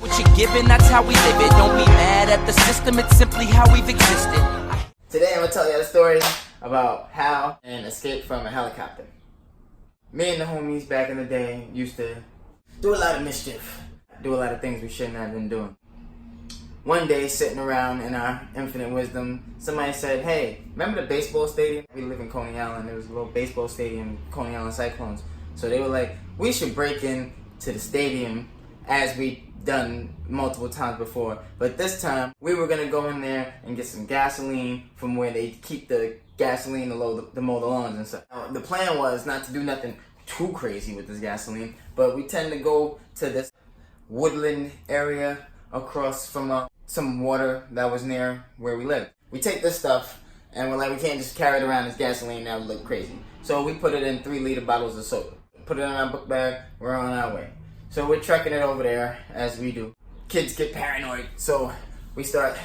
What you're given, that's how we live it. Don't be mad at the system, it's simply how we've existed. Today I'm going to tell you a story about how and escape from a helicopter. Me and the homies back in the day used to do a lot of mischief. Do a lot of things we shouldn't have been doing. One day, sitting around in our infinite wisdom, somebody said, hey, remember the baseball stadium? We live in Coney Island. There was a little baseball stadium, Coney Island Cyclones. So they were like, we should break into the stadium as we done multiple times before. But this time, we were going to go in there and get some gasoline from where they keep the gasoline to mow the lawns and stuff. Now, the plan was not to do nothing too crazy with this gasoline, but we tend to go to this woodland area across from some water that was near where we lived. We take this stuff and we're like, we can't just carry it around as gasoline, that would look crazy. So we put it in 3-liter bottles of soda. Put it in our book bag, we're on our way. So we're trekking it over there as we do. Kids get paranoid, so we start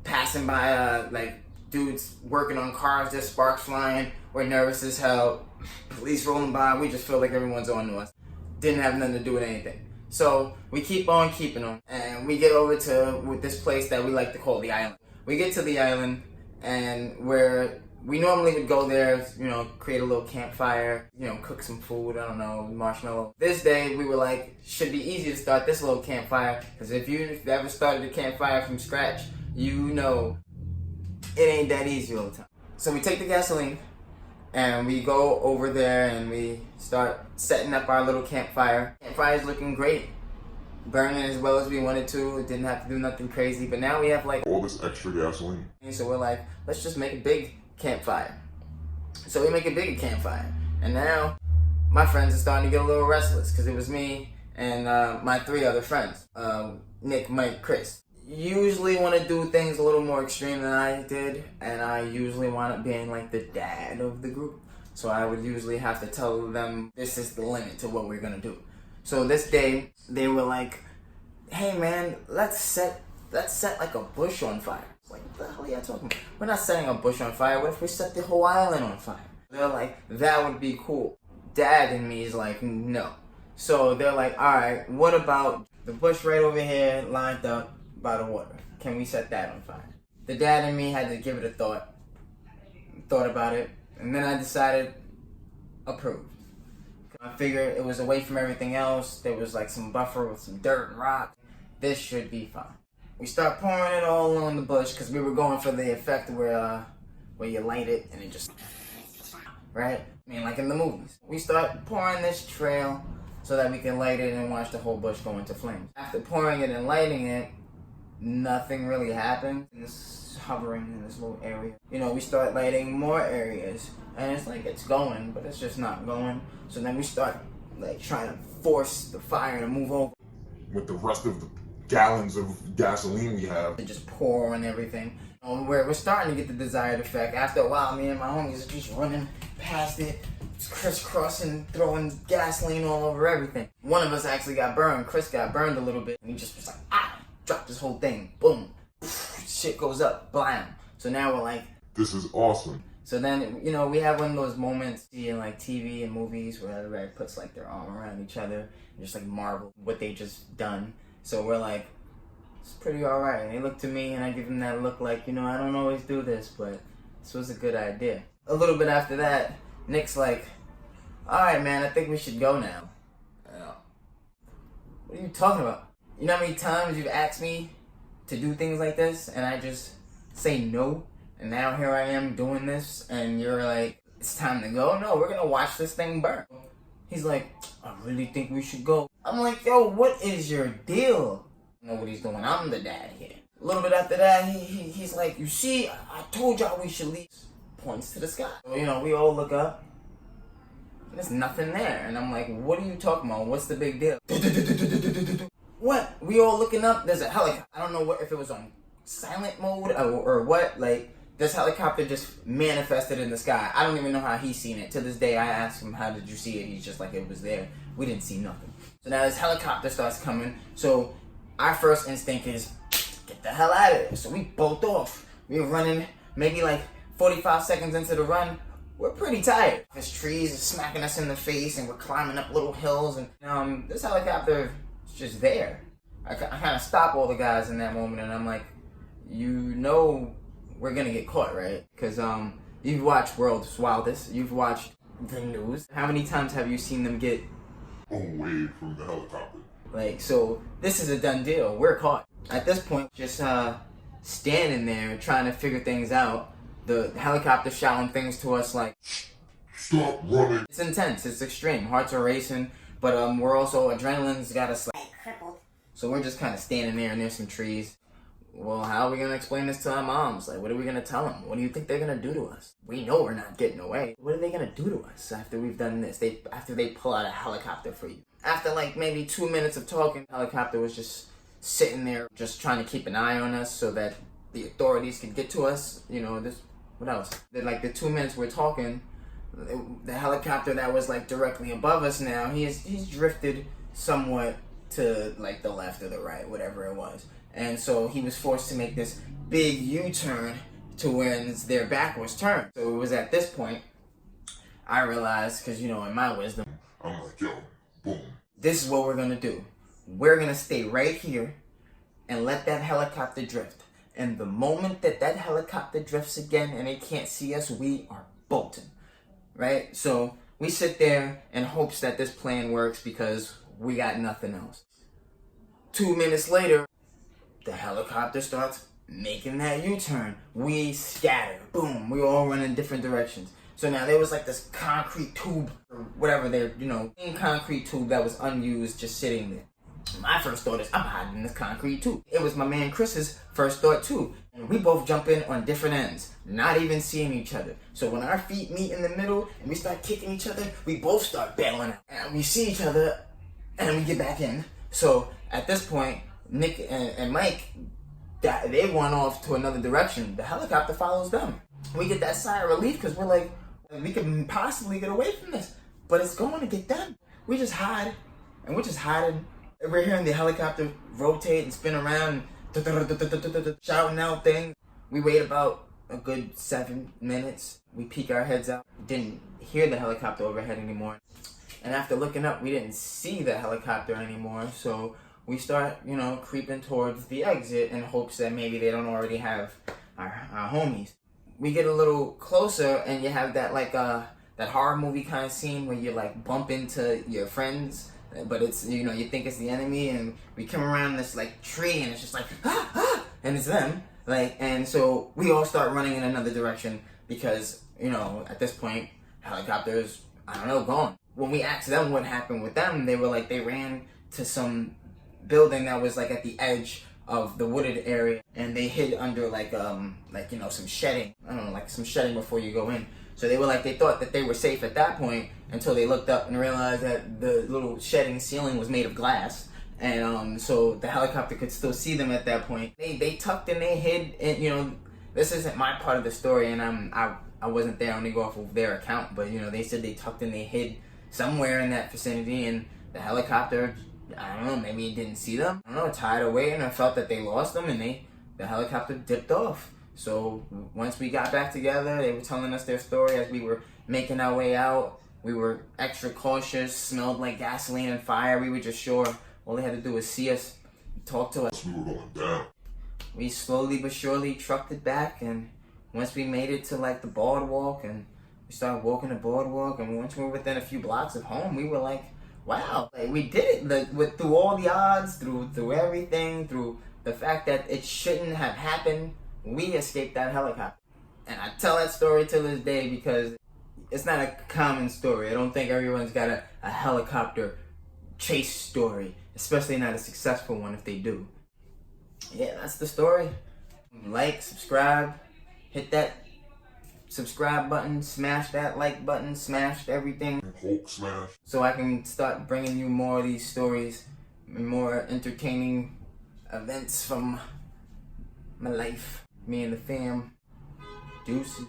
passing by like dudes working on cars, there's sparks flying, we're nervous as hell, police rolling by, we just feel like everyone's on to us. Didn't have nothing to do with anything. So we keep on keeping on, and we get over to this place that we like to call the island. We get to the island, and where we normally would go there, create a little campfire, cook some food, I don't know, marshmallow. This day we were like, should be easy to start this little campfire, because if you've ever started a campfire from scratch, you know it ain't that easy all the time. So we take the gasoline, and we go over there and we start setting up our little campfire. Campfire's looking great. Burning as well as we wanted to. It didn't have to do nothing crazy. But now we have like all this extra gasoline. So we're like, let's just make a big campfire. So we make a bigger campfire. And now my friends are starting to get a little restless because it was me and my 3 other friends. Nick, Mike, Chris. Usually want to do things a little more extreme than I did, and I usually wind up being like the dad of the group. So I would usually have to tell them this is the limit to what we're gonna do. So this day they were like, "Hey man, let's set like a bush on fire." Like, what the hell are you talking about? We're not setting a bush on fire. What if we set the whole island on fire? They're like, that would be cool. Dad and me is like, no. So they're like, all right, what about the bush right over here lined up by the water? Can we set that on fire? The dad and me had to give it a thought about it, and then I decided, approved. I figured it was away from everything else. There was like some buffer with some dirt and rock. This should be fine. We start pouring it all on the bush because we were going for the effect where you light it and it just, right? I mean, like in the movies. We start pouring this trail so that we can light it and watch the whole bush go into flames. After pouring it and lighting it, nothing really happened. It's hovering in this little area. We start lighting more areas, and it's like it's going, but it's just not going. So then we start like trying to force the fire to move over. With the rest of the gallons of gasoline we have. To just pour on everything. We're starting to get the desired effect. After a while, me and my homies are just running past it, crisscrossing, throwing gasoline all over everything. One of us actually got burned. Chris got burned a little bit, and he just was like, drop this whole thing, boom, shit goes up, blam. So now we're like, this is awesome. So then, we have one of those moments in like TV and movies where everybody puts like their arm around each other and just like marvel what they just done. So we're like, it's pretty alright. And they look to me and I give them that look like, I don't always do this, but this was a good idea. A little bit after that, Nick's like, alright man, I think we should go now. What are you talking about? You know how many times you've asked me to do things like this and I just say no? And now here I am doing this and you're like, it's time to go? No, we're gonna watch this thing burn. He's like, I really think we should go. I'm like, yo, what is your deal? I know what he's doing. I'm the dad here. A little bit after that, he's like, you see, I told y'all we should leave. Points to the sky. So, we all look up. There's nothing there. And I'm like, what are you talking about? What's the big deal? What? We all looking up. There's a helicopter. I don't know if it was on silent mode or what. Like, this helicopter just manifested in the sky. I don't even know how he's seen it. To this day, I asked him, how did you see it? He's just like, it was there. We didn't see nothing. So now this helicopter starts coming. So our first instinct is, get the hell out of there. So we bolt off. We were running maybe like 45 seconds into the run. We're pretty tired. There's trees smacking us in the face and we're climbing up little hills. And this helicopter is just there. I kind of stop all the guys in that moment, and I'm like, you know, we're gonna get caught, right? Because you've watched World's Wildest, you've watched the news. How many times have you seen them get away from the helicopter? like? So this is a done deal. We're caught at this point. Just standing there trying to figure things out. The helicopter shouting things to us like, "Stop running!" It's intense. It's extreme. Hearts are racing, but we're also adrenaline's got us like crippled. So we're just kind of standing there near some trees. Well, how are we gonna explain this to our moms? Like, what are we gonna tell them? What do you think they're gonna do to us? We know we're not getting away. What are they gonna do to us after we've done this? After they pull out a helicopter for you. After like maybe 2 minutes of talking, the helicopter was just sitting there, just trying to keep an eye on us so that the authorities could get to us. You know, this. What else? Then like the 2 minutes we're talking, the helicopter that was like directly above us now, he's drifted somewhat to like the left or the right, whatever it was. And so he was forced to make this big U-turn to when their back was turned. So it was at this point I realized, because, you know, in my wisdom, I'm like, yo, boom. this is what we're going to do. We're going to stay right here and let that helicopter drift. And the moment that helicopter drifts again and it can't see us, we are bolting. Right? So we sit there in hopes that this plan works because we got nothing else. 2 minutes later, the helicopter starts making that U-turn. We scatter. Boom. We all run in different directions. So now there was like this concrete tube, or whatever they're, you know, concrete tube that was unused just sitting there. My first thought is, I'm hiding in this concrete tube. It was my man Chris's first thought too. And we both jump in on different ends, not even seeing each other. So when our feet meet in the middle and we start kicking each other, we both start bailing out. And we see each other and we get back in. So at this point, Nick and Mike, they run off to another direction. The helicopter follows them. We get that sigh of relief because we're like, we could possibly get away from this, but it's going to get them. We just hide, and we're just hiding. We're hearing the helicopter rotate and spin around, shouting out things. We wait about a good 7 minutes. We peek our heads out. Didn't hear the helicopter overhead anymore. And after looking up, we didn't see the helicopter anymore, so we start, you know, creeping towards the exit in hopes that maybe they don't already have our homies. We get a little closer and you have that like that horror movie kind of scene where you like bump into your friends, but it's, you know, you think it's the enemy, and we come around this like tree and it's just like and it's them. Like, and so we all start running in another direction because, you know, at this point, helicopters, I don't know, gone. When we asked them what happened with them, they were like, they ran to some building that was like at the edge of the wooded area, and they hid under like you know, some shedding. I don't know, like some shedding before you go in. So they were like, they thought that they were safe at that point until they looked up and realized that the little shedding ceiling was made of glass, and so the helicopter could still see them at that point. They tucked and they hid, and you know, this isn't my part of the story, and I wasn't there. I only go off of their account, but you know, they said they tucked and they hid somewhere in that vicinity, and the helicopter, I don't know, maybe it didn't see them. I don't know, tied away, and I felt that they lost them, and the helicopter dipped off. So once we got back together, they were telling us their story as we were making our way out. We were extra cautious, smelled like gasoline and fire. We were just sure all they had to do was see us, talk to us. We were going down. We slowly but surely trucked it back, and once we made it to like the boardwalk, and we started walking the boardwalk, and once we were within a few blocks of home, we were like, wow, like we did it. Like, through all the odds, through everything, through the fact that it shouldn't have happened, we escaped that helicopter. And I tell that story to this day because it's not a common story. I don't think everyone's got a helicopter chase story, especially not a successful one if they do. Yeah, that's the story. Like, subscribe, hit that subscribe button, smash that like button, smash everything. Hulk smash. So I can start bringing you more of these stories, more entertaining events from my life. Me and the fam. Deuces.